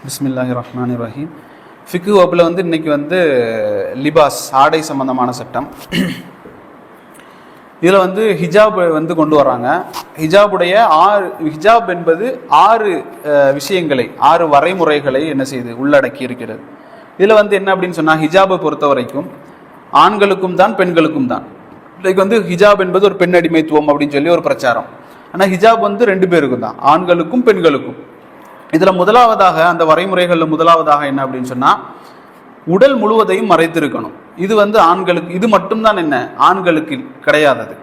பிஸ்மில்லாஹிர் ரஹ்மானிர் ரஹீம். ஃபிக்கு வகுப்பில் இன்னைக்கு லிபாஸ் ஆடை சம்பந்தமான சட்டம். இதில் ஹிஜாப் கொண்டு வராங்க. ஹிஜாப் என்பது 6 விஷயங்களை 6 வரைமுறைகளை என்ன செய்யுது உள்ளடக்கி இருக்கிறது. இதில் என்ன அப்படின்னு சொன்னால், ஹிஜாபை பொறுத்த வரைக்கும் ஆண்களுக்கும் தான் பெண்களுக்கும் தான். இன்னைக்கு ஹிஜாப் என்பது ஒரு பெண் அடிமைத்துவம் அப்படின்னு சொல்லி ஒரு பிரச்சாரம். ஆனால் ஹிஜாப் 2 பேருக்கும் தான், ஆண்களுக்கும் பெண்களுக்கும். இதில் முதலாவதாக அந்த வரைமுறைகளில் முதலாவதாக என்ன அப்படின்னு சொன்னால், உடல் முழுவதையும் மறைத்திருக்கணும். இது ஆண்களுக்கு, இது மட்டும்தான் என்ன ஆண்களுக்கு கிடையாதது.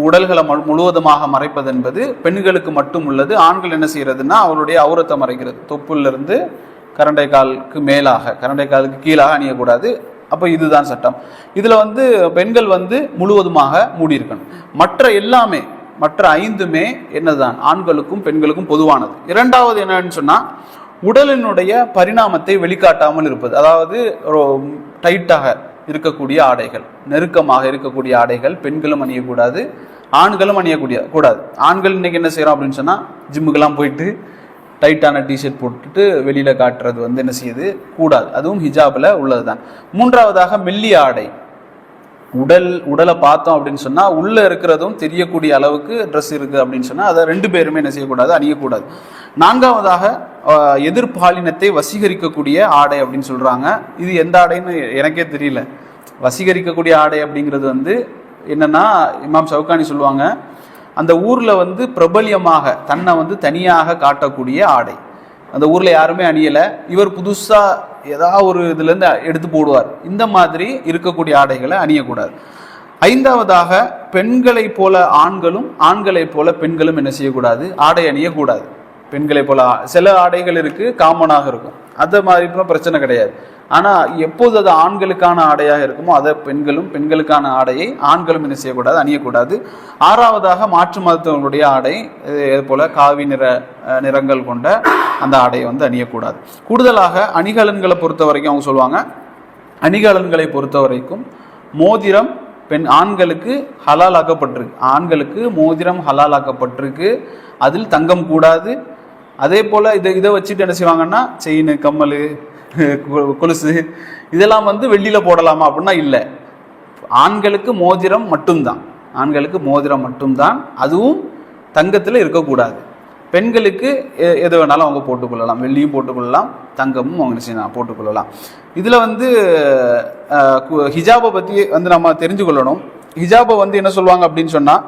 உடல்களை முழுவதுமாக மறைப்பது என்பது பெண்களுக்கு மட்டும் உள்ளது. ஆண்கள் என்ன செய்யறதுன்னா அவருடைய அவுரத்தை மறைக்கிறது. தொப்புலிருந்து கரண்டை காலுக்கு மேலாக, கரண்டை காலுக்கு கீழாக அணியக்கூடாது. அப்போ இதுதான் சட்டம். இதில் பெண்கள் முழுவதுமாக மூடியிருக்கணும். மற்ற 5மே என்னதான் ஆண்களுக்கும் பெண்களுக்கும் பொதுவானது. இரண்டாவது என்னன்னு சொன்னால், உடலினுடைய பரிணாமத்தை வெளிக்காட்டாமல் இருப்பது. அதாவது டைட்டாக இருக்கக்கூடிய ஆடைகள், நெருக்கமாக இருக்கக்கூடிய ஆடைகள் பெண்களும் அணியக்கூடாது, ஆண்களும் கூடாது. ஆண்கள் இன்னைக்கு என்ன செய்யறோம் அப்படின்னு சொன்னால், ஜிம்முக்கெல்லாம் போயிட்டு டைட்டான டிஷர்ட் போட்டுட்டு வெளியில காட்டுறது என்ன செய்யுது கூடாது. அதுவும் ஹிஜாபில் உள்ளது தான். மூன்றாவதாக மெல்லிய ஆடை. உடலை பார்த்தோம் அப்படின்னு சொன்னால் உள்ளே இருக்கிறதும் தெரியக்கூடிய அளவுக்கு ட்ரெஸ் இருக்குது அப்படின்னு சொன்னால் அதை 2 பேருமே என்ன செய்யக்கூடாது, அணியக்கூடாது. நான்காவதாக எதிர்பாலினத்தை வசீகரிக்கக்கூடிய ஆடை அப்படின்னு சொல்கிறாங்க. இது எந்த ஆடைன்னு எனக்கே தெரியல. வசீகரிக்கக்கூடிய ஆடை அப்படிங்கிறது என்னன்னா, இமாம் ஷவுகானி சொல்லுவாங்க, அந்த ஊரில் பிரபல்யமாக தன்னை தனியாக காட்டக்கூடிய ஆடை. அந்த ஊரில் யாருமே அணியலை, இவர் புதுசாக ஏதாவது ஒரு இதுலேருந்து எடுத்து போடுவார். இந்த மாதிரி இருக்கக்கூடிய ஆடைகளை அணியக்கூடாது. 5ஆவதாக பெண்களை போல ஆண்களும் ஆண்களை போல பெண்களும் என்ன செய்யக்கூடாது, ஆடை அணியக்கூடாது. பெண்களை போல சில ஆடைகள் இருக்கு, காமனாக இருக்கும், அந்த மாதிரி பிரச்சனை கிடையாது. ஆனால் எப்போது அது ஆண்களுக்கான ஆடையாக இருக்குமோ அதை பெண்களுக்கான ஆடையை ஆண்களும் என்ன செய்யக்கூடாது, அணியக்கூடாது. 6ஆவதாக மாற்று மதத்தவர்களுடைய ஆடை, இது போல காவி நிறங்கள் கொண்ட அந்த ஆடையை அணியக்கூடாது. கூடுதலாக அணிகலன்களை பொறுத்த வரைக்கும் அவங்க சொல்லுவாங்க, அணிகலன்களை பொறுத்த வரைக்கும் மோதிரம் ஆண்களுக்கு ஹலால் ஆக்கப்பட்டிருக்கு. ஆண்களுக்கு மோதிரம் ஹலால் ஆக்கப்பட்டிருக்கு, அதில் தங்கம் கூடாது. அதே போல் இதை வச்சுட்டு என்ன செய்வாங்கன்னா, செயின், கம்மல், கொலுசு இதெல்லாம் வெள்ளியில் போடலாமா அப்படின்னா இல்லை. ஆண்களுக்கு மோதிரம் மட்டும்தான், ஆண்களுக்கு மோதிரம் மட்டும்தான், அதுவும் தங்கத்தில் இருக்கக்கூடாது. பெண்களுக்கு எது வேணாலும் அவங்க போட்டுக்கொள்ளலாம், வெள்ளியும் போட்டுக்கொள்ளலாம், தங்கமும் அவங்க செய்யலாம் போட்டுக்கொள்ளலாம். இதில் ஹிஜாபை பற்றி நம்ம தெரிஞ்சு கொள்ளணும். ஹிஜாபை என்ன சொல்லுவாங்க அப்படின்னு சொன்னால்,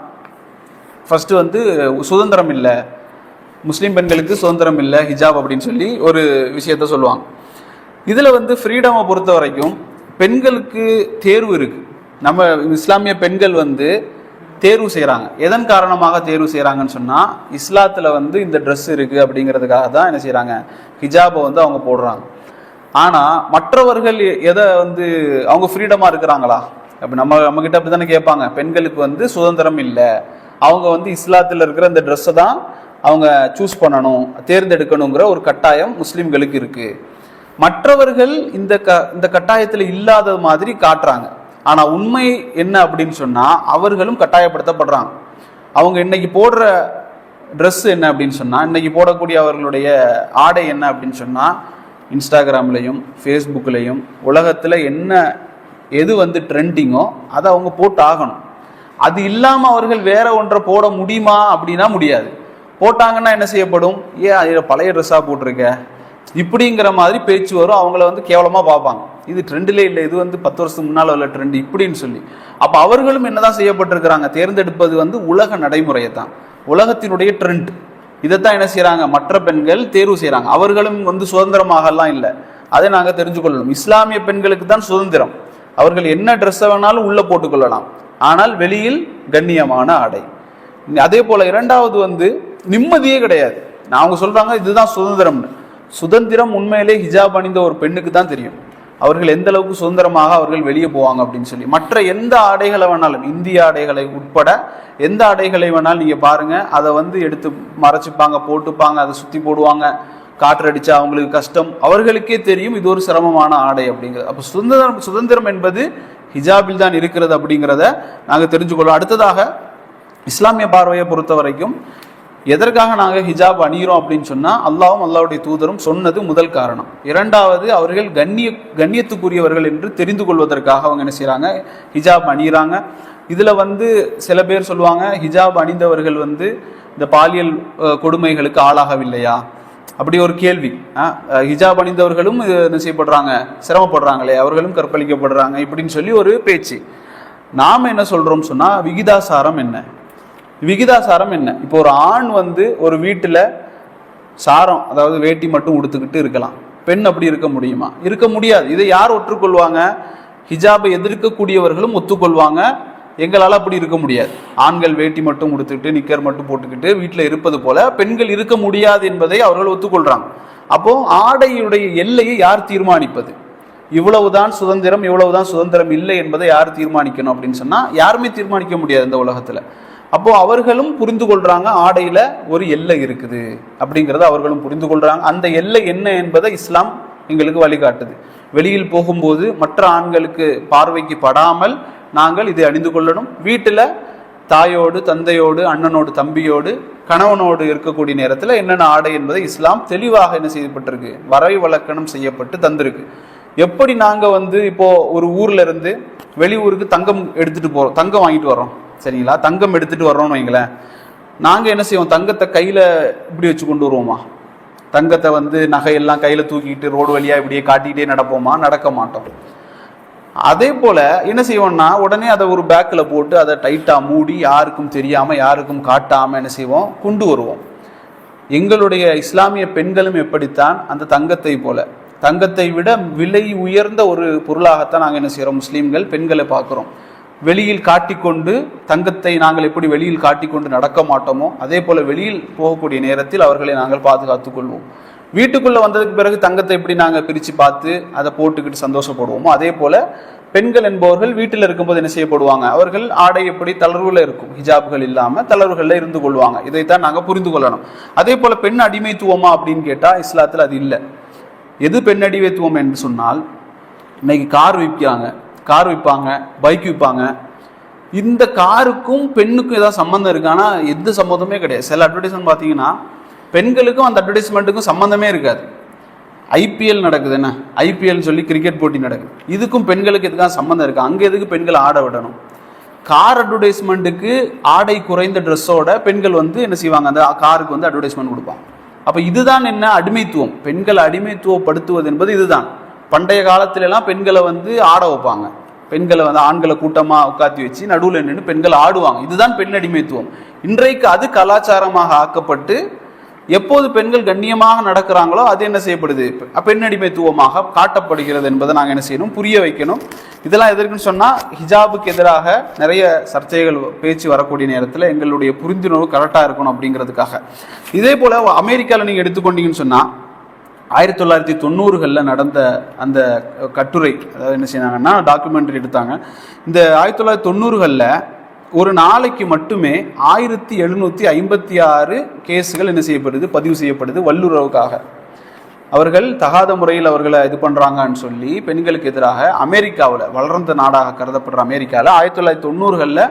ஃபஸ்ட்டு சுதந்திரம் இல்லை, முஸ்லீம் பெண்களுக்கு சுதந்திரம் இல்லை ஹிஜாப் அப்படின்னு சொல்லி ஒரு விஷயத்த சொல்லுவாங்க. இதில் ஃப்ரீடமை பொறுத்த வரைக்கும் பெண்களுக்கு தேர்வு இருக்குது. நம்ம இஸ்லாமிய பெண்கள் தேர்வு செய்கிறாங்க. எதன் காரணமாக தேர்வு செய்கிறாங்கன்னு சொன்னால், இஸ்லாத்தில் இந்த ட்ரெஸ் இருக்குது அப்படிங்கிறதுக்காக தான் என்ன செய்கிறாங்க, ஹிஜாபை அவங்க போடுறாங்க. ஆனால் மற்றவர்கள் எதை அவங்க ஃப்ரீடமாக இருக்கிறாங்களா? அப்போ நம்மக்கிட்ட அப்படி தானே கேட்பாங்க. பெண்களுக்கு சுதந்திரம் இல்லை, அவங்க இஸ்லாத்தில் இருக்கிற இந்த ட்ரெஸ்ஸை தான் அவங்க சூஸ் பண்ணணும், தேர்ந்தெடுக்கணுங்கிற ஒரு கட்டாயம் முஸ்லீம்களுக்கு இருக்குது. மற்றவர்கள் இந்த கட்டாயத்தில் இல்லாத மாதிரி காட்டுறாங்க. ஆனால் உண்மை என்ன அப்படின்னு சொன்னால், அவர்களும் கட்டாயப்படுத்தப்படுறாங்க. அவங்க இன்னைக்கு போடுற ட்ரெஸ் என்ன அப்படின்னு சொன்னால், இன்னைக்கு போடக்கூடிய அவர்களுடைய ஆடை என்ன அப்படின்னு சொன்னால், இன்ஸ்டாகிராம்லையும் ஃபேஸ்புக்லையும் உலகத்தில் எது ட்ரெண்டிங்கோ அதை அவங்க போட்டு ஆகணும். அது இல்லாமல் அவர்கள் வேற ஒன்றை போட முடியுமா அப்படின்னா முடியாது. போட்டாங்கன்னா என்ன செய்யப்படும், அதில் பழைய ட்ரெஸ்ஸாக போட்டிருக்க இப்படிங்கிற மாதிரி பேச்சு வரும். அவங்கள கேவலமாக பார்ப்பாங்க. இது ட்ரெண்டிலே இல்லை, இது 10 வருஷத்துக்கு முன்னால் உள்ள ட்ரெண்ட் இப்படின்னு சொல்லி. அப்போ அவர்களும் என்னதான் செய்யப்பட்டிருக்கிறாங்க, தேர்ந்தெடுப்பது உலக நடைமுறையை தான், உலகத்தினுடைய ட்ரெண்ட். இதைத்தான் என்ன செய்யறாங்க, மற்ற பெண்கள் தேர்வு செய்யறாங்க. அவர்களும் சுதந்திரமாகலாம் இல்லை. அதை நாங்கள் தெரிஞ்சுக்கொள்ளணும். இஸ்லாமிய பெண்களுக்கு தான் சுதந்திரம். அவர்கள் என்ன ட்ரெஸ்ஸை வேணாலும் உள்ள போட்டுக்கொள்ளலாம், ஆனால் வெளியில் கண்ணியமான ஆடை. அதே போல இரண்டாவது நிம்மதியே கிடையாது. அவங்க சொல்றாங்க இதுதான் சுதந்திரம்னு. சுதந்திரம் உண்மையிலே ஹிஜாப் அணிந்த ஒரு பெண்ணுக்கு தான் தெரியும், அவர்கள் எந்த அளவுக்கு சுதந்திரமாக அவர்கள் வெளியே போவாங்க அப்படின்னு சொல்லி. மற்ற எந்த ஆடைகளை வேணாலும், இந்திய ஆடைகளை உட்பட எந்த ஆடைகளை வேணாலும் நீங்க பாருங்க, அதை எடுத்து மறைச்சிப்பாங்க, போட்டுப்பாங்க, அதை சுத்தி போடுவாங்க, காற்றடிச்சா அவங்களுக்கு கஷ்டம். அவர்களுக்கே தெரியும் இது ஒரு சிரமமான ஆடை அப்படிங்கிறது. அப்போ சுதந்திரம் என்பது ஹிஜாபில் தான் இருக்கிறது அப்படிங்கிறத நாங்கள் தெரிஞ்சுக்கொள்ளோம். அடுத்ததாக இஸ்லாமிய பார்வையை பொறுத்த வரைக்கும் எதற்காக நாங்கள் ஹிஜாப் அணிகிறோம் அப்படின்னு சொன்னால் அல்லாஹ்வும் அல்லாஹ்வுடைய தூதரும் சொன்னது முதல் காரணம். இரண்டாவது, அவர்கள் கண்ணியத்துக்குரியவர்கள் என்று தெரிந்து கொள்வதற்காக அவங்க என்ன செய்கிறாங்க, ஹிஜாப் அணிகிறாங்க. இதில் வந்து சில பேர் சொல்லுவாங்க, ஹிஜாப் அணிந்தவர்கள் வந்து இந்த பாலியல் கொடுமைகளுக்கு ஆளாகவில்லையா, அப்படி ஒரு கேள்வி. ஹிஜாப் அணிந்தவர்களும் என்ன செய்யப்படுறாங்க, சிரமப்படுறாங்களே, அவர்களும் கற்பழிக்கப்படுறாங்க இப்படின்னு சொல்லி ஒரு பேச்சு. நாம் என்ன சொல்கிறோம் சொன்னால், விகிதாசாரம் என்ன, விகிதாசாரம் என்ன? இப்போ ஒரு ஆண் வந்து ஒரு வீட்டில் சாரம், அதாவது வேட்டி மட்டும் உடுத்துக்கிட்டு இருக்கலாம், பெண் அப்படி இருக்க முடியுமா? இருக்க முடியாது. இதை யார் ஒற்றுக்கொள்வாங்க? ஹிஜாபை எதிர்க்கக்கூடியவர்களும் ஒத்துக்கொள்வாங்க. எங்களால் அப்படி இருக்க முடியாது. ஆண்கள் வேட்டி மட்டும் உடுத்துக்கிட்டு நிக்கர் மட்டும் போட்டுக்கிட்டு வீட்டில் இருப்பது போல பெண்கள் இருக்க முடியாது என்பதை அவர்கள் ஒத்துக்கொள்றாங்க. அப்போ ஆடையுடைய எல்லையை யார் தீர்மானிப்பது? இவ்வளவுதான் சுதந்திரம், இவ்வளவுதான் சுதந்திரம் இல்லை என்பதை யார் தீர்மானிக்கணும் அப்படின்னு சொன்னால் யாருமே தீர்மானிக்க முடியாது இந்த உலகத்தில். அப்போ அவர்களும் புரிந்து கொள்றாங்க, ஆடையில ஒரு எல்லை இருக்குது அப்படிங்கிறத அவர்களும் புரிந்து கொள்றாங்க. அந்த எல்லை என்ன என்பதை இஸ்லாம் எங்களுக்கு வழிகாட்டுது. வெளியில் போகும்போது மற்ற ஆண்களுக்கு பார்வைக்கு படாமல் நாங்கள் இதை அணிந்து கொள்ளணும். வீட்டில் தாயோடு தந்தையோடு அண்ணனோடு தம்பியோடு கணவனோடு இருக்கக்கூடிய நேரத்தில் என்னென்ன ஆடை என்பதை இஸ்லாம் தெளிவாக என்ன செய்யப்பட்டிருக்கு, வரை வழக்கணம் செய்யப்பட்டு தந்திருக்கு. எப்படி நாங்கள் வந்து இப்போ ஒரு ஊர்ல இருந்து வெளியூருக்கு தங்கம் எடுத்துட்டு போறோம், தங்கம் வாங்கிட்டு வரோம், சரிங்களா, தங்கம் எடுத்துட்டு வர்றோம்னு வைங்களேன், நாங்கள் என்ன செய்வோம், தங்கத்தை கையில் இப்படி வச்சு கொண்டு வருவோமா? தங்கத்தை வந்து நகையெல்லாம் கையில் தூக்கிட்டு ரோடு வழியாக இப்படியே காட்டிகிட்டே நடப்போமா? நடக்க மாட்டோம். அதே போல் என்ன செய்வோம்னா, உடனே அதை ஒரு பேக்கில் போட்டு அதை டைட்டாக மூடி யாருக்கும் தெரியாமல் யாருக்கும் காட்டாமல் என்ன செய்வோம், கொண்டு வருவோம். எங்களுடைய இஸ்லாமிய பெண்களும் எப்படித்தான் அந்த தங்கத்தை போல, தங்கத்தை விட விலை உயர்ந்த ஒரு பொருளாகத்தான் நாங்கள் என்ன செய்கிறோம், முஸ்லீம்கள் பெண்களை பார்க்குறோம். வெளியில் காட்டிக்கொண்டு தங்கத்தை நாங்கள் எப்படி வெளியில் காட்டிக்கொண்டு நடக்க மாட்டோமோ அதே போல வெளியில் போகக்கூடிய நேரத்தில் அவர்களை நாங்கள் பாதுகாத்துக் கொள்வோம். வீட்டுக்குள்ள வந்ததுக்கு பிறகு தங்கத்தை எப்படி நாங்கள் பிரித்து பார்த்து அதை போட்டுக்கிட்டு சந்தோஷப்படுவோமோ அதே போல பெண்கள் என்பவர்கள் வீட்டில் இருக்கும்போது என்ன செய்யப்படுவாங்க, அவர்கள் ஆடை எப்படி தளர்வுல இருக்கும், ஹிஜாப்கள் இல்லாமல் தளர்வுகளில் இருந்து கொள்வாங்க. இதைத்தான் நாங்கள் புரிந்து கொள்ளணும். அதே போல பெண் அடிமைத்துவமா அப்படின்னு கேட்டால் இஸ்லாத்தில் அது இல்லை. எது பெண் அடிமைத்துவம் என்று சொன்னால், இன்னைக்கு கார் விற்பாங்க, பைக் விற்பாங்க. இந்த காருக்கும் பெண்ணுக்கும் ஏதாவது சம்மந்தம் இருக்கு? ஆனால் எந்த சம்மந்தமே கிடையாது. சில அட்வர்டைஸ்மெண்ட் பார்த்தீங்கன்னா பெண்களுக்கும் அந்த அட்வர்டைஸ்மெண்ட்டுக்கும் சம்மந்தமே இருக்காது. ஐபிஎல் நடக்குது, என்ன ஐபிஎல் சொல்லி கிரிக்கெட் போட்டி நடக்குது, இதுக்கும் பெண்களுக்கு எதுக்காக சம்மந்தம் இருக்குது? அங்கே எதுக்கு பெண்கள் ஆட விடணும்? கார் அட்வர்டைஸ்மெண்ட்டுக்கு ஆடை குறைந்த ட்ரெஸ்ஸோட பெண்கள் வந்து என்ன செய்வாங்க, அந்த காருக்கு வந்து அட்வர்டைஸ்மெண்ட் கொடுப்பாங்க. அப்போ இதுதான் என்ன அடிமைத்துவம், பெண்களை அடிமைத்துவப்படுத்துவது என்பது இதுதான். பண்டைய காலத்திலலாம் பெண்களை வந்து ஆட வைப்பாங்க, பெண்களை வந்து ஆண்களை கூட்டமாக உட்காத்தி வச்சு நடுவில் நின்று பெண்கள் ஆடுவாங்க. இதுதான் பெண் அடிமைத்துவம். இன்றைக்கு அது கலாச்சாரமாக ஆக்கப்பட்டு எப்போது பெண்கள் கண்ணியமாக நடக்கிறாங்களோ அது என்ன செய்யப்படுது, பெண் அடிமைத்துவமாக காட்டப்படுகிறது என்பதை நாங்கள் என்ன செய்யணும், புரிய வைக்கணும். இதெல்லாம் எதற்குன்னு சொன்னால், ஹிஜாபுக்கு எதிராக நிறைய சர்ச்சைகள் பேச்சு வரக்கூடிய நேரத்தில் எங்களுடைய புரிந்துணர்வு கரெக்டாக இருக்கணும் அப்படிங்கிறதுக்காக. இதே போல் அமெரிக்காவில் நீங்கள் எடுத்துக்கொண்டீங்கன்னு சொன்னால் 1990களில் நடந்த அந்த கட்டுரை, அதாவது என்ன செய்யறாங்கன்னா டாக்குமெண்ட்ரி எடுத்தாங்க. இந்த 1990களில் ஒரு நாளைக்கு மட்டுமே 1756 கேஸுகள் என்ன செய்யப்படுது, பதிவு செய்யப்படுது வல்லுறவுக்காக. அவர்கள் தகாத முறையில் அவர்களை இது பண்ணுறாங்கன்னு சொல்லி பெண்களுக்கு எதிராக அமெரிக்காவில், வளர்ந்த நாடாக கருதப்படுற அமெரிக்காவில் 1990களில்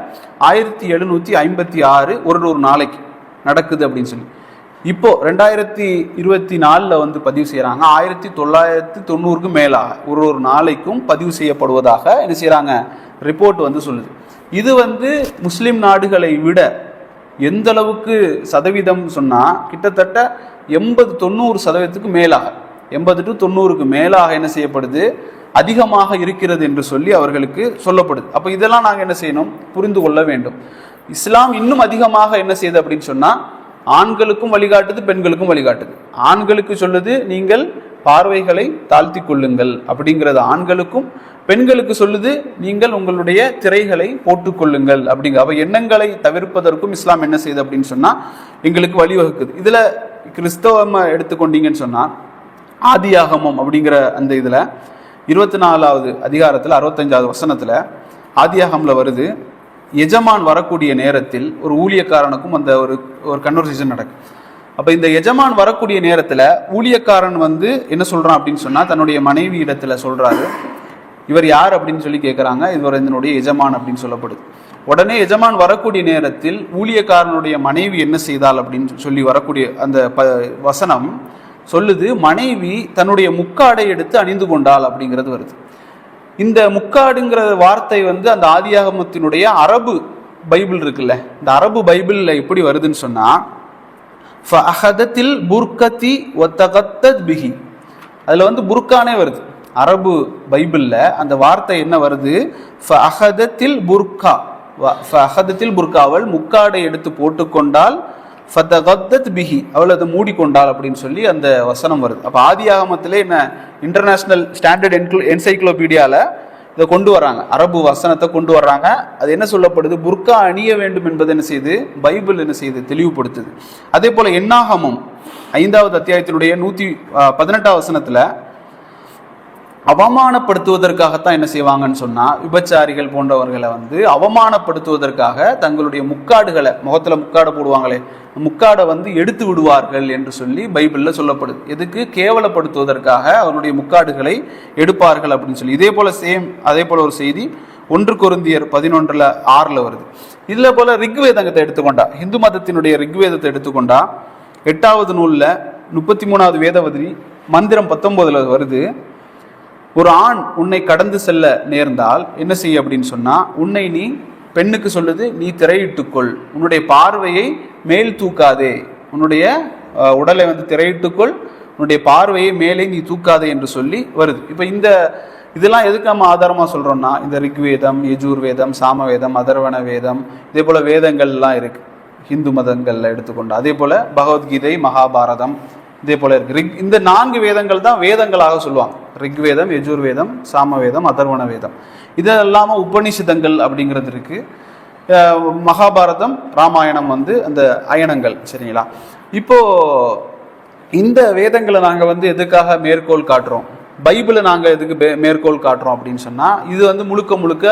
1756 ஒரு நாளைக்கு நடக்குது அப்படின்னு சொல்லி. இப்போ 2024 வந்து பதிவு செய்கிறாங்க 1990க்கு மேலாக ஒரு நாளைக்கும் பதிவு செய்யப்படுவதாக என்ன செய்கிறாங்க, ரிப்போர்ட் வந்து சொல்லுது. இது வந்து முஸ்லிம் நாடுகளை விட எந்த அளவுக்கு சதவீதம் சொன்னால் கிட்டத்தட்ட 80-90% மேலாக, 80 to 90க்கு மேலாக என்ன செய்யப்படுது, அதிகமாக இருக்கிறது என்று சொல்லி அவர்களுக்கு சொல்லப்படுது. அப்போ இதெல்லாம் நாங்கள் என்ன செய்யணும், புரிந்து கொள்ள வேண்டும். இஸ்லாம் இன்னும் அதிகமாக என்ன செய்யுது அப்படின்னு சொன்னால், ஆண்களுக்கும் வழிகாட்டுது, பெண்களுக்கும் வழிகாட்டுது. ஆண்களுக்கு சொல்லுது நீங்கள் பார்வைகளை தாழ்த்தி கொள்ளுங்கள் அப்படிங்கிறது ஆண்களுக்கும், பெண்களுக்கு சொல்லுது நீங்கள் உங்களுடைய திரைகளை போட்டுக்கொள்ளுங்கள் அப்படிங்கிற. அப்போ எண்ணங்களை தவிர்ப்பதற்கும் இஸ்லாம் என்ன செய்யுது அப்படின்னு சொன்னால் எங்களுக்கு வழிவகுக்குது. இதில் கிறிஸ்தவம் எடுத்துக்கொண்டீங்கன்னு சொன்னால் ஆதியாகமம் அப்படிங்கிற அந்த இதில் 24வது அதிகாரத்தில் 65வது வசனத்தில் ஆதியாகமில் வருது, எஜமான் வரக்கூடிய நேரத்தில் ஒரு ஊழியக்காரனுக்கும் அந்த ஒரு கன்வர்சேஷன் நடக்கும். அப்போ இந்த எஜமான் வரக்கூடிய நேரத்தில் ஊழியக்காரன் வந்து என்ன சொல்கிறான் அப்படின்னு சொன்னால், தன்னுடைய மனைவி இடத்துல சொல்கிறாரு, இவர் யார் அப்படின்னு சொல்லி கேட்குறாங்க. இவர் இதனுடைய எஜமான் அப்படின்னு சொல்லப்படுது. உடனே எஜமான் வரக்கூடிய நேரத்தில் ஊழியக்காரனுடைய மனைவி என்ன செய்தாள் அப்படின்னு சொல்லி வரக்கூடிய அந்த வசனம் சொல்லுது, மனைவி தன்னுடைய முக்காடை எடுத்து அணிந்து கொண்டாள் அப்படிங்கிறது வருது. இந்த முக்காடுங்கிற வார்த்தை வந்து அந்த ஆதியாகமத்தினுடைய அரபு பைபிள் இருக்குல்ல, இந்த அரபு பைபிள்ல எப்படி வருதுன்னு சொன்னா, ஃபஅஹதத்தில் புர்கதி வதகத்தத் பிஹி, அதுல வந்து புர்கானே வருது. அரபு பைபிள்ல அந்த வார்த்தை என்ன வருது, ஃபஅஹதத்தில் புர்கா, ஃபஅஹதத்தில் புர்கா, அவள் முக்காடை எடுத்து போட்டுக்கொண்டால், ஃபதகத்தத் பிஹி, அவள் அதை மூடிக்கொண்டாள் அப்படின்னு சொல்லி அந்த வசனம் வருது. அப்போ ஆதியாகமத்திலே என்ன இன்டர்நேஷனல் ஸ்டாண்டர்ட் என்சைக்ளோபீடியால இதை கொண்டு வர்றாங்க, அரபு வசனத்தை கொண்டு வர்றாங்க. அது என்ன சொல்லப்படுது, புர்கா அணிய வேண்டும் என்பது என்ன செய்யுது, பைபிள் என்ன செய்யுது, தெளிவுபடுத்துது. அதே போல என்னாகமம் 5வது அத்தியாயத்தினுடைய 118 வசனத்துல அவமானப்படுத்துவதற்காகத்தான் என்ன செய்வாங்கன்னு சொன்னா, விபச்சாரிகள் போன்றவர்களை வந்து அவமானப்படுத்துவதற்காக தங்களுடைய முக்காடுகளை, முகத்துல முக்காடை போடுவாங்களே, முக்காடை வந்து எடுத்து விடுவார்கள் என்று சொல்லி பைபிள்ல சொல்லப்படுது. எதுக்கு, கேவலப்படுத்துவதற்காக அவருடைய முக்காடுகளை எடுப்பார்கள் அப்படின்னு சொல்லி. அதே போல ஒரு செய்தி 1 கொரிந்தியர் 11:6 வருது. இதுல போல ரிக்வேதத்தை எடுத்துக்கொண்டா, இந்து மதத்தினுடைய ரிக்வேதத்தை எடுத்துக்கொண்டா 8வது நூல்ல 33வது வேதவதி மந்திரம் 19 வருது, ஒரு ஆண் உன்னை கடந்து செல்ல நேர்ந்தால் என்ன செய்ய அப்படின்னு சொன்னா, உன்னை நீ, பெண்ணுக்கு சொல்லுது, நீ திரையிட்டுக்கொள், உன்னுடைய பார்வையை மேல் தூக்காதே, உன்னுடைய உடலை வந்து திரையிட்டுக்கொள், உன்னுடைய பார்வையை மேலே நீ தூக்காதே என்று சொல்லி வருது. இப்போ இதெல்லாம் எதுக்கு நம்ம ஆதாரமா சொல்றோம்னா, இந்த ரிக்வேதம், யஜூர் வேதம், சாமவேதம், அதர்வண வேதம், இதே போல வேதங்கள்லாம் இருக்கு ஹிந்து மதங்கள்ல எடுத்துக்கொண்டு. அதே போல பகவத்கீதை, மகாபாரதம், இதே போல இருக்கு. இந்த 4 வேதங்கள் தான் வேதங்களாக சொல்லுவாங்க. ரிக்வேதம், யஜூர் வேதம், சாமவேதம், அதர்வண வேதம். இது இல்லாம உபநிஷதங்கள் அப்படிங்கிறது இருக்கு. மகாபாரதம், ராமாயணம் வந்து அந்த அயனங்கள். சரிங்களா? இப்போ இந்த வேதங்களை நாங்க வந்து எதுக்காக மேற்கோள் காட்டுறோம், பைபிளை நாங்க எதுக்கு மேற்கோள் காட்டுறோம் அப்படின்னு சொன்னா, இது வந்து முழுக்க முழுக்க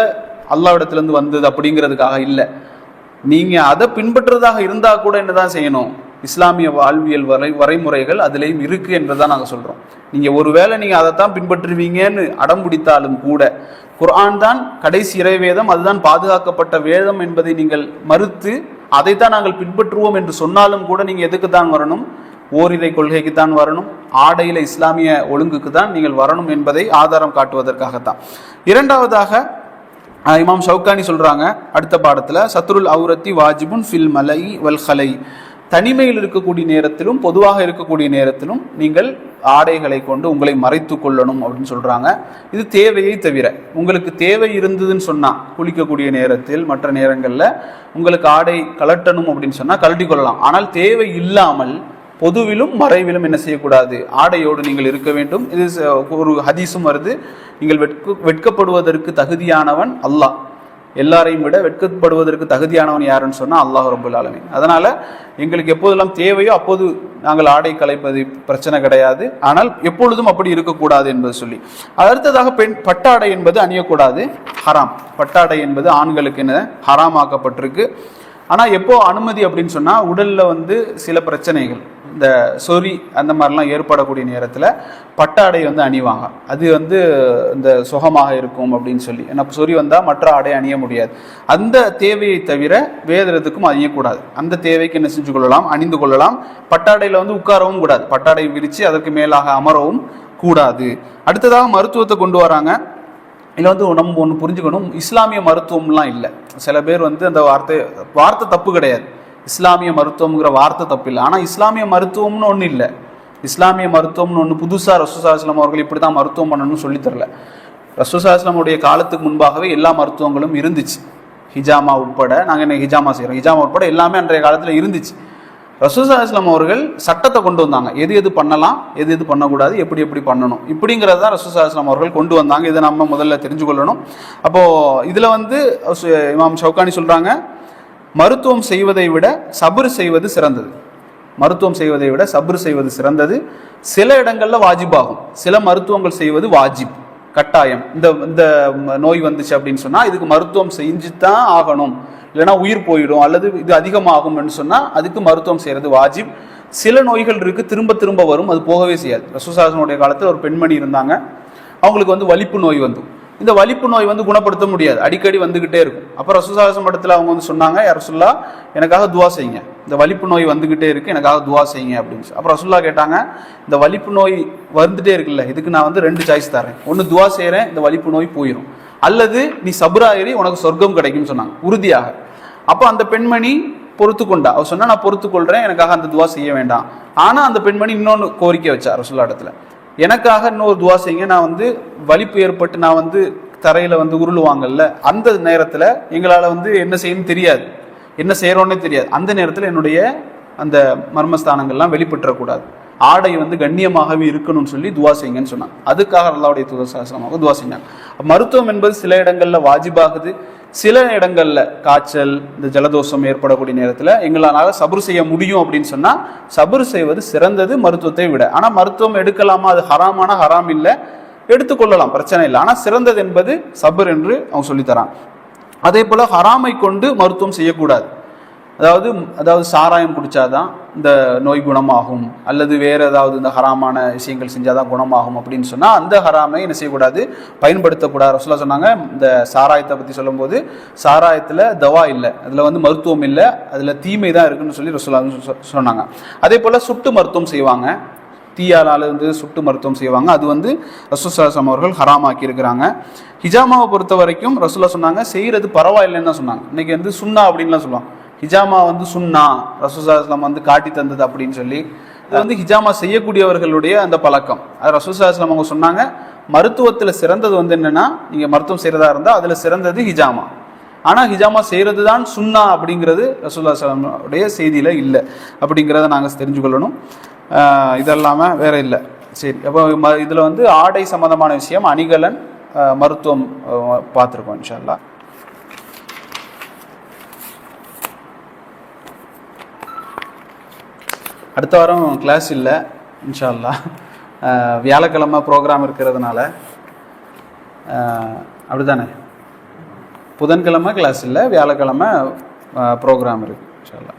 அல்லாஹ்விடத்துல இருந்து வந்தது அப்படிங்கிறதுக்காக இல்லை. நீங்க அதை பின்பற்றுறதாக இருந்தா கூட என்னதான் செய்யணும், இஸ்லாமிய வாழ்வியல் வரைமுறைகள் அதுலேயும் இருக்கு என்றுதான் நாங்கள் சொல்றோம். நீங்க ஒருவேளை நீங்க அதைத்தான் பின்பற்றுவீங்கன்னு அடம் பிடித்தாலும் கூட, குர்ஆன் தான் கடைசி இறைவேதம், அதுதான் பாதுகாக்கப்பட்ட வேதம் என்பதை நீங்கள் மறுத்து அதைத்தான் நாங்கள் பின்பற்றுவோம் என்று சொன்னாலும் கூட, நீங்க எதுக்கு தான் வரணும், ஓரிரை கொள்கைக்கு தான் வரணும், ஆடையில இஸ்லாமிய ஒழுங்குக்கு தான் நீங்கள் வரணும் என்பதை ஆதாரம் காட்டுவதற்காகத்தான். இரண்டாவதாக இமாம் ஷவுகானி சொல்றாங்க அடுத்த பாடத்துல, சத்ருல் அவுரத்தி வாஜிபுன் ஃபில் மலை வல் ஹலை, தனிமையில் இருக்கக்கூடிய நேரத்திலும் பொதுவாக இருக்கக்கூடிய நேரத்திலும் நீங்கள் ஆடைகளை கொண்டு உங்களை மறைத்து கொள்ளணும் அப்படின்னு சொல்றாங்க. இது தேவையை தவிர, உங்களுக்கு தேவை இருந்ததுன்னு சொன்னா, குளிக்கக்கூடிய நேரத்தில் மற்ற நேரங்கள்ல உங்களுக்கு ஆடை கலட்டணும் அப்படின்னு சொன்னா கலட்டி கொள்ளலாம். ஆனால் தேவை இல்லாமல் பொதுவிலும் மறைவிலும் என்ன செய்யக்கூடாது, ஆடையோடு நீங்கள் இருக்க வேண்டும். இது ஒரு ஹதீஸும் வருது, நீங்கள் வெட்கப்படுவதற்கு தகுதியானவன் அல்லாஹ், எல்லாரையும் விட வெட்கப்படுவதற்கு தகுதியானவன் யாருன்னு சொன்னா அல்லாஹ் ரப்பல் ஆலமீன். அதனால எங்களுக்கு எப்போதெல்லாம் தேவையோ அப்போது நாங்கள் ஆடை கலைப்பது பிரச்சனை கிடையாது, ஆனால் எப்பொழுதும் அப்படி இருக்கக்கூடாது என்பது சொல்லி. அடுத்ததாக பட்டாடை என்பது அணியக்கூடாது, ஹராம். பட்டாடை என்பது ஆண்களுக்கு என்ன ஹராமாக்கப்பட்டிருக்கு. ஆனா எப்போ அனுமதி அப்படின்னு சொன்னா, உடல்ல வந்து சில பிரச்சனைகள், இந்த சொறி அந்த மாதிரிலாம் ஏற்படக்கூடிய நேரத்தில் பட்டாடை வந்து அணிவாங்க. அது வந்து இந்த சுகமாக இருக்கும் அப்படின்னு சொல்லி. ஏன்னா சொறி வந்தால் மற்ற ஆடை அணிய முடியாது. அந்த தேவையை தவிர வேதத்துக்கும் அணியக்கூடாது. அந்த தேவைக்கு என்ன செஞ்சு கொள்ளலாம், அணிந்து கொள்ளலாம். பட்டாடையில் வந்து உட்காரவும் கூடாது, பட்டாடை விரித்து அதற்கு மேலாக அமரவும் கூடாது. அடுத்ததாக மருத்துவத்தை கொண்டு வராங்க. இதில் வந்து நம்ம ஒன்று புரிஞ்சுக்கணும், இஸ்லாமிய மருத்துவம்லாம் இல்லை. சில பேர் வந்து அந்த வார்த்தை தப்பு கிடையாது, இஸ்லாமிய மருத்துவம்ங்கிற வார்த்தை தப்பு இல்லை. ஆனால் இஸ்லாமிய மருத்துவம்னு ஒன்று இல்லை. இஸ்லாமிய மருத்துவம்னு ஒன்று புதுசாக ரசூலுல்லாஹி ஸல்லல்லாஹு அலைஹி வஸல்லம் அவர்கள் இப்படி தான் மருத்துவம் பண்ணணும்னு சொல்லித்தரல. ரசூலுல்லாஹி ஸல்லல்லாஹு அலைஹி வஸல்லம் உடைய காலத்துக்கு முன்பாகவே எல்லா மருத்துவங்களும் இருந்துச்சு. ஹிஜாமா உட்பட, நாங்கள் என்ன ஹிஜாமா செய்கிறோம், ஹிஜாமா உட்பட எல்லாமே அன்றைய காலத்தில் இருந்துச்சு. ரசூலுல்லாஹி ஸல்லல்லாஹு அலைஹி வஸல்லம் அவர்கள் சட்டத்தை கொண்டு வந்தாங்க, எது எது பண்ணலாம், எது எது பண்ணக்கூடாது, எப்படி எப்படி பண்ணணும், இப்படிங்கிறது தான் ரசூலுல்லாஹி ஸல்லல்லாஹு அலைஹி வஸல்லம் அவர்கள் கொண்டு வந்தாங்க. இதை நம்ம முதல்ல தெரிஞ்சு கொள்ளணும். அப்போது இதில் வந்து இமாம் ஷவுகானி சொல்கிறாங்க, மருத்துவம் செய்வதை விட சபர் செய்வது சிறந்தது. மருத்துவம் செய்வதை விட சபர் செய்வது சிறந்தது. சில இடங்களில் வாஜிபாகும், சில மருத்துவங்கள் செய்வது வாஜிப், கட்டாயம். இந்த நோய் வந்துச்சு அப்படின்னு சொன்னால் இதுக்கு மருத்துவம் செஞ்சு தான் ஆகணும், இல்லைனா உயிர் போயிடும் அல்லது இது அதிகமாகும்னு சொன்னால் அதுக்கு மருத்துவம் செய்கிறது வாஜிப். சில நோய்கள் இருக்குது, திரும்ப திரும்ப வரும், அது போகவே செய்யாது. ரசூலுல்லாஹி காலத்தில் ஒரு பெண்மணி இருந்தாங்க, அவங்களுக்கு வந்து வலிப்பு நோய் வந்து இந்த வலிப்பு நோய் வந்து குணப்படுத்த முடியாது, அடிக்கடி வந்துகிட்டே இருக்கும். அப்போ ரசூலுல்லாஹி மடத்தில் அவங்க வந்து சொன்னாங்க, யா ரசூலுல்லாஹ் எனக்காக துவா செய்யுங்க, இந்த வலிப்பு நோய் வந்துகிட்டே இருக்கு, எனக்காக துவா செய்யுங்க அப்படின்னு. அப்புறம் ரசூலுல்லாஹ் கேட்டாங்க, இந்த வலிப்பு நோய் வந்துட்டே இருக்குல்ல, இதுக்கு நான் வந்து 2 சாய்ஸ் தரேன். ஒன்று துவா செய்கிறேன், இந்த வலிப்பு நோய் போயிடும், அல்லது நீ சபுராயிரி உனக்கு சொர்க்கம் கிடைக்கும்னு சொன்னாங்க உறுதியாக. அப்போ அந்த பெண்மணி பொறுத்து கொண்டா. அவர் சொன்னா நான் பொறுத்து கொள்றேன், எனக்காக அந்த துவா செய்ய வேண்டாம். ஆனா அந்த பெண்மணி இன்னொன்று கோரிக்கை வச்சா ரசூலுல்லாஹ் இடத்துல, எனக்காக இன்னொரு துவா செய்யுங்க, நான் வந்து வலிப்பு ஏற்பட்டு நான் வந்து தரையில வந்து உருளுவாங்கல்ல, அந்த நேரத்துல எங்களால வந்து என்ன செய்யணும்னு தெரியாது, என்ன செய்யறோன்னே தெரியாது, அந்த நேரத்துல என்னுடைய அந்த மர்மஸ்தானங்கள்லாம் வெளிப்பற்றக்கூடாது, ஆடை வந்து கண்ணியமாகவே இருக்கணும்னு சொல்லி துவா செய்யுங்கன்னு சொன்னாங்க. அதுக்காக அல்லாஹ்வுடைய தூதர் ஸல்லல்லாஹு அலைஹி வஸல்லம் துவா செஞ்சாங்க. மருத்துவம் என்பது சில இடங்கள்ல வாஜிபாகுது, சில இடங்கள்ல காய்ச்சல் இந்த ஜலதோஷம் ஏற்படக்கூடிய நேரத்தில் எங்களால் சபுர் செய்ய முடியும் அப்படின்னு சொன்னா சபுர் செய்வது சிறந்தது மருத்துவத்தை விட. ஆனா மருத்துவம் எடுக்கலாமா, அது ஹராமான ஹராம் இல்லை, எடுத்துக்கொள்ளலாம், பிரச்சனை இல்லை. ஆனா சிறந்தது என்பது சபுர் என்று அவங்க சொல்லித்தரான். அதே போல ஹராமை கொண்டு மருத்துவம் செய்யக்கூடாது. அதாவது சாராயம் குடிச்சாதான் இந்த நோய் குணமாகும், அல்லது வேற ஏதாவது இந்த ஹராமான விஷயங்கள் செஞ்சாதான் குணமாகும் அப்படின்னு சொன்னா அந்த ஹராமை என்ன செய்யக்கூடாது, பயன்படுத்தக்கூடாது. ரசூலுல்லாஹ் சொன்னாங்க, இந்த சாராயத்தை பத்தி சொல்லும்போது சாராயத்துல தவா இல்லை, அதுல வந்து மருத்துவம் இல்லை, அதுல தீமை தான் இருக்குன்னு சொல்லி ரசூலுல்லாஹ் சொன்னாங்க. அதே போல சுட்டு மருத்துவம் செய்வாங்க, தீயாலால வந்து சுட்டு மருத்துவம் செய்வாங்க, அது வந்து ரசூலுல்லாஹி ஸல்லல்லாஹு அலைஹி வஸல்லம் அவர்கள் ஹராமாக்கி இருக்கிறாங்க. ஹிஜாமாவை பொறுத்த வரைக்கும் ரசூலுல்லாஹ் சொன்னாங்க செய்யறது பரவாயில்லைன்னு தான் சொன்னாங்க. இன்னைக்கு வந்து சுன்னா அப்படின்லாம் சொல்லுவாங்க, ஹிஜாமா வந்து சுன்னா ரசூலுல்லாஹி ஸல்லல்லாஹு வந்து காட்டி தந்தது அப்படின்னு சொல்லி, அது வந்து ஹிஜாமா செய்யக்கூடியவர்களுடைய அந்த பழக்கம். அது ரசூலுல்லாஹி ஸல்லல்லாஹு அவங்க சொன்னாங்க, மருத்துவத்தில் சிறந்தது வந்து என்னன்னா, நீங்க மருத்துவம் செய்யறதா இருந்தா அதுல சிறந்தது ஹிஜாமா. ஆனா ஹிஜாமா செய்யறது தான் சுன்னா அப்படிங்கிறது ரசூலுல்லாஹி ஸல்லல்லாஹு அலைஹி வஸல்லம் உடைய செய்தியில இல்லை அப்படிங்கிறத நாங்கள் தெரிஞ்சுக்கொள்ளணும். இதெல்லாம வேற இல்லை. சரி, அப்போ இதுல வந்து ஆடை சம்பந்தமான விஷயம், அணிகலன், மருத்துவம் பார்த்துருக்கோம். இன்ஷா அல்லாஹ் அடுத்த வாரம் கிளாஸ் இல்லை இன்ஷா அல்லாஹ். வியாழக்கிழமை ப்ரோக்ராம் இருக்கிறதுனால அப்படிதானே, புதன்கிழமை கிளாஸ் இல்லை, வியாழக்கிழமை ப்ரோக்ராம் இருக்கு இன்ஷா அல்லாஹ்.